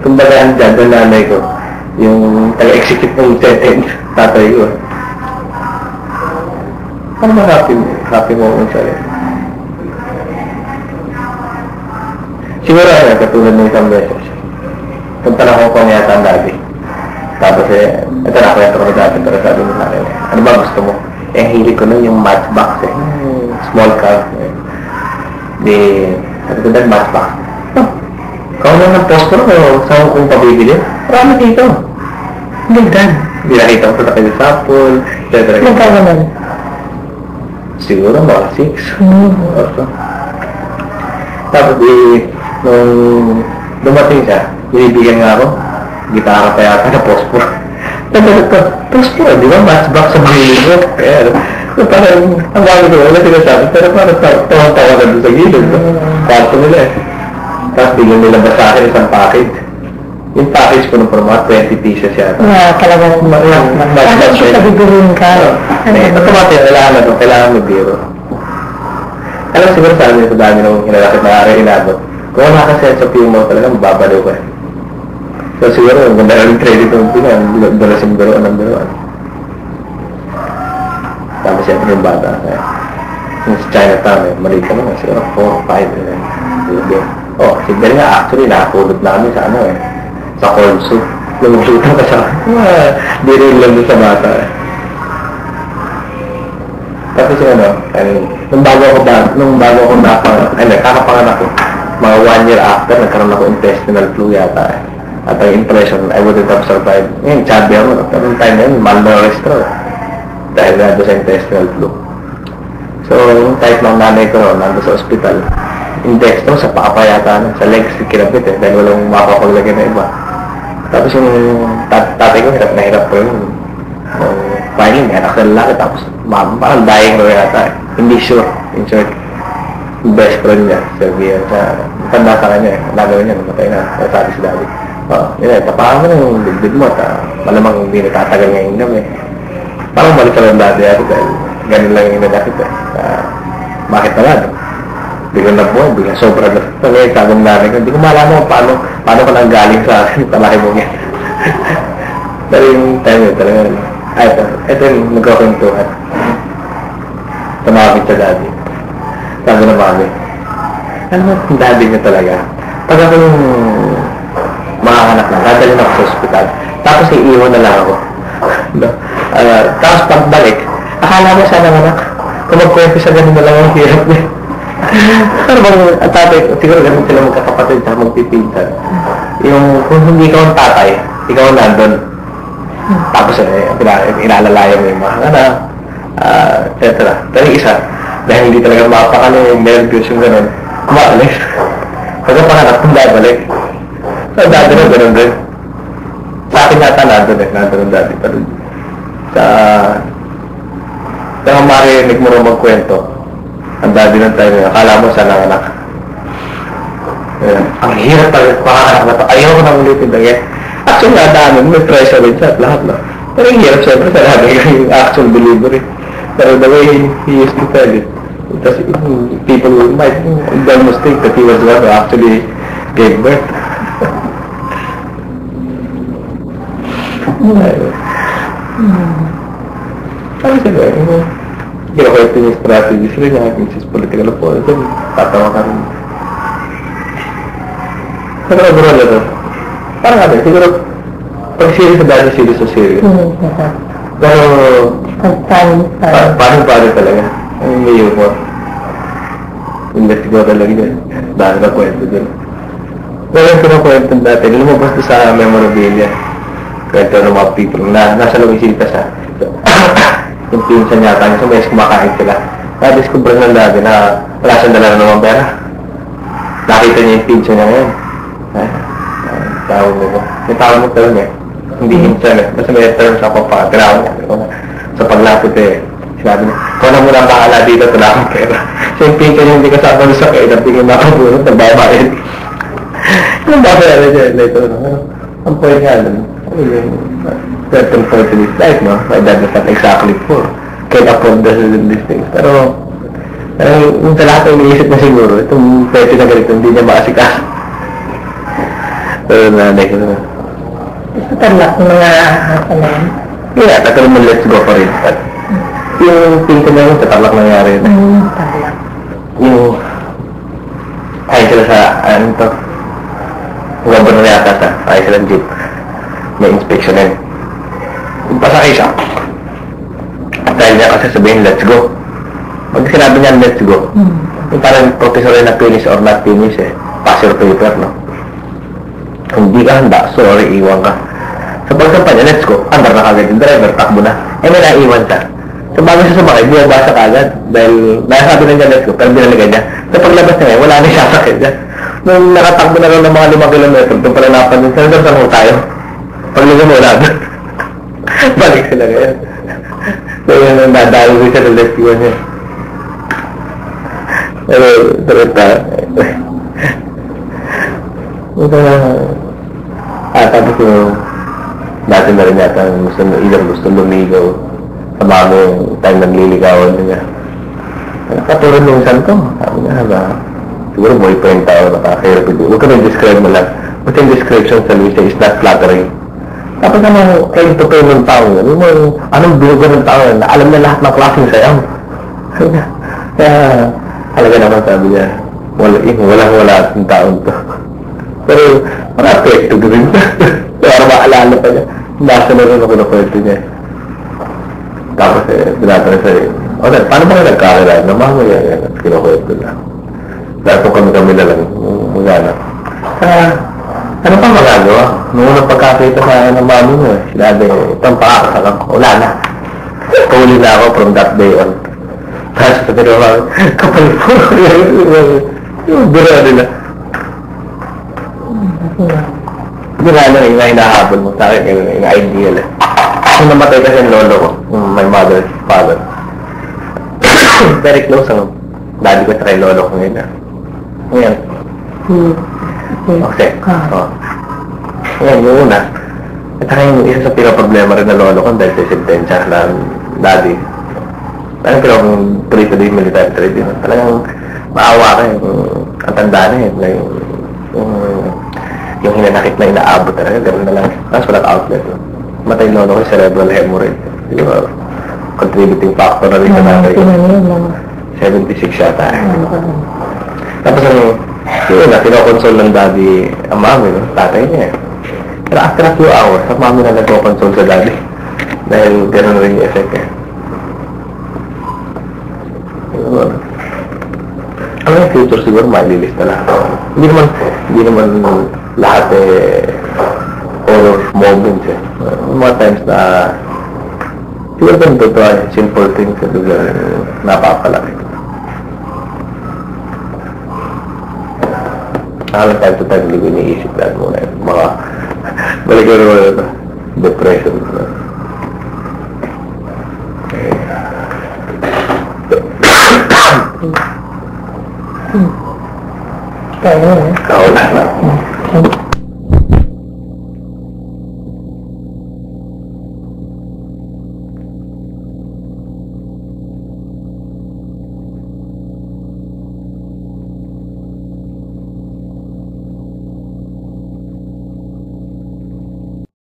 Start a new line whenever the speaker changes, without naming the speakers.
kumbaga ang dyan, ang nanay ko, yung taga-execute ng sentence, tatay ko. Ano ba happy moment sa'yo? Siguro katulad ng isang beses. Punta na Hong Kong yata ang dati. Tapos ito na kwento ko dati, pero sabi mo sa akin, ano ba gusto mo? Hilig ko nun yung matchbox small car. Di, sabi ko dahil matchbox. Ikaw na ng poster ko, saan kong pabibili? Marami dito. Gagdan. Hindi nakita ko sa kayo sample, etc.
Magkano naman?
Siguro mga 6. Tapos nung dumating siya, binibigyan nga ako, gitara pa yata na pospor. Nagdalag ko, pospor, di ba? Matchbox sa gilid mo. Kaya, parang, ang bago ko, wala sinasabi, pero parang tawa-tawa na doon sa gilid. Kwarto nila eh. Tapos bigyan nila ba sa akin isang package. Yung package ko nung mga 20 pieces yata.
Talagang matchbox siya bibirin ka.
Automatic, kailangan mag-biro. Alam siguro sa amin sa dami nung hinalakit na araw inabot. Kung wala ka sense of humor talaga, mababaliw ka. So siguro, ang ganda rin credit ng pinang, dalasin biroan ng biroan. Tapos siyempre yung bata. Yung sa Chinatown, maliit ka naman, siguro 4 5. Si Bel nga actually, nakapulot namin sa sa corn soup. Lumututang ka sa di rin lang sa bata. Tapos nung bago ako nakapanganak ko, mga 1 year after, nagkaroon ako intestinal flu yata. At ang impression, I wouldn't have survived. Ngayon, chubby ako. Tapos time na yun, malnourished ako. Dahil nando sa intestinal flu. So, yung type ng nanay ko nando sa ospital. Intestino, sa papa yata, sa legs, kinabit dahil walang mapapaglagay na iba. Tapos yung tatay ko, hirap na hirap ko yun. Finally, may anak na lalaki, tapos parang dying raw yata. Hindi sure, in short. Best friend niya, sabihan sa tanda sa kanya nagawin niya, namatay na, sabi si daddy. Tapahan mo na yung bigbig mo at malamang hindi natatagal ngayong gabi. Parang balik ka lang daddy dahil ganun lang yung nagakit bakit naman? Biglang nabuhay, biglang sobra na. Ngayon, sabi ng nanay ko, hindi ko malaman kung paano ka nang galing sa palaki mo niya. Pero yung time yun talaga, ito yung nagkakwentuhan. Tumawagin sa daddy. Sabi na mami, ano mo yung daddy niya talaga? Pag ako yung makahanap na, dadalhin ako sa ospital. Tapos iiwan na lang ako. Tapos pagbalik, akala mo sana anak, kung magkwento sa ganun na lang ang hirap niya. Ano bang tatay, siguro ganun sila magkakapatid sa magpipinsan. Yung kung hindi ikaw ang tatay, ikaw ang nandun. Tapos inalalayan mo yung mga etc. Pero yung isa, dahil hindi talaga mapakano yung nervous yung ganun, kumakalis. Pagka panganap, kung babalik. So, dati na ganun din. Sa akin yata nandun ang dati. Pero sa marinig mo rin magkwento, ang dati ng time yun, akala mo sana anak. Ang hirap talaga, pakakanak na to. Ayaw ko nang ulitin talaga. Actually, nadaanan, may pressure rin siya at lahat na. Pero yung hirap siyempre sa lahat yung actual delivery. Pero the way he used to tell it, people might almost think that he was the one who actually gave birth. Ano sila? Ginakwento niya strategy sila niya, which is political opponent. Tatawa ka rin. Pero overall ito, parang siguro, pag serious sa dati, serious sa serious. Pero, parang talaga. Ang may humor. Investigo talaga dyan. Dahil ka kwento dyan. Pero yung pinakwento dati, lumabas doon sa memorabilia. Kwento ng mga people na nasa Luisita siya. Yung pinsan yata niya, so may kumakain sila. Na-discover ng dati na wala siyang dala na naman pera. Nakita niya yung pinsan niya ngayon. Tawag mo ko. May tawag mo talaga hindi hinsan Basta may terms ako pa. Tinawag niya. Sa paglapit sinabi niya, kung na muna ang bahala dito, wala akong pera. So yung pinsan niya hindi kasama doon sa kaya, tingin na ako bunot, nagbabayan. Yung babayan niya, later ang point nga lang, yung certain point in his life, no? My dad was not exactly poor. Can't afford these things. Pero, yung sa lahat ang iniisip na siguro, itong pwede na ganito, hindi niya maasikas. Pero nanay ko na.
Gusto talak ng mga hasa na yan.
Yeah, tagal mo let's go for it. But, yung pinto na yun, sa tablak nangyari na.
Talak.
Yung, ayun sila sa, ano to, governor yata sa, ayun sila jeep. May inspection yun. Yung pasakay siya. Dahil niya kasi sabihin, let's go. Pag sinabi niya, let's go. Yung parang professor na finish or not finish eh. Pass your paper, no? Kung di ka handa, sorry, iwan ka. Sa pagsampa niya, let's go. Andar na kagad yung driver, takbo na. Eh, may naiwan siya. So, bago siya sumakay, bumabasa kagad. Dahil, nasabi na niya, let's go. Pero binaligan niya. Sa paglabas niya, wala na siya sakit niya. Nung nakatakbo na lang ng mga 5 kilometro, doon pala napansin, saan ho tayo? Pagligan mo, wala doon. Balik sila ngayon. So, yun ang nadalo ko siya ng let's go niya. Pero tapos yung dati na rin yata gusto lumigaw sa mami yung time nagliligawan niya. Katulad nung saan to? Sabi niya, siguro boyfriend tao nakakahirap ito. Huwag ka na describe mo lang. But yung description sa Luisa is not flattering. Tapos naman, kayo to pay ng tao yun. Yung anong binugo ng tao yun, na alam na lahat ng klaseng sayaw. Kaya, talaga naman sabi niya, wala ang taon to. Pero, apekto rin. Para maalala pa niya. Nasa na rin ako na kwento niya. Tapos binatanong sa'yo, paano ba nga nagkakilala? Namamaya yan at kinukwento na. Dahil kung kami na lang, magana. Ano pa magagawa? Nung unang pagkakita sa ng mami mo sinabi, itong pakakasalang ko, wala na. Pahuli na ako from that day on. Tapos sa tinawag, kapal po. Yung bira nila. Hindi na yung hinahabol mo sa akin, yung ideal eh. Nung namatay kasi yung lolo ko, my mother's father. Very close ang daddy ko sa kay lolo ko ngayon. Ngayon. Okay. Ngayon, yung una. At saka yung isa sa pinaproblema rin na lolo ko dahil sa sentensya ng daddy. Talagang pinag-tuloy ko din military trade yun. Talagang maawa ka ang tanda na yun. Yung hinanakit na inaabot talaga, gano'n na lang. Tapos walang outlet. Matay lolo ko yung cerebral hemorrhage. Yung contributing factor na rin sa nanay. 76 yata. Tapos yun na, kinokonsole ng daddy ang mami, no? Tatay niya. Pero after a few hours, ang mami na nagkokonsole sa daddy. Dahil gano'n rin yung effect eh. Ano yung future siguro maililista lang. Hindi naman lahat horror moments eh. Mga times na siguro ganito to ay simple things na napapalaki. Halang time to time hindi ko iniisip lahat muna yun. Mga balik ko naman depression.
Kaya
Kaulan na.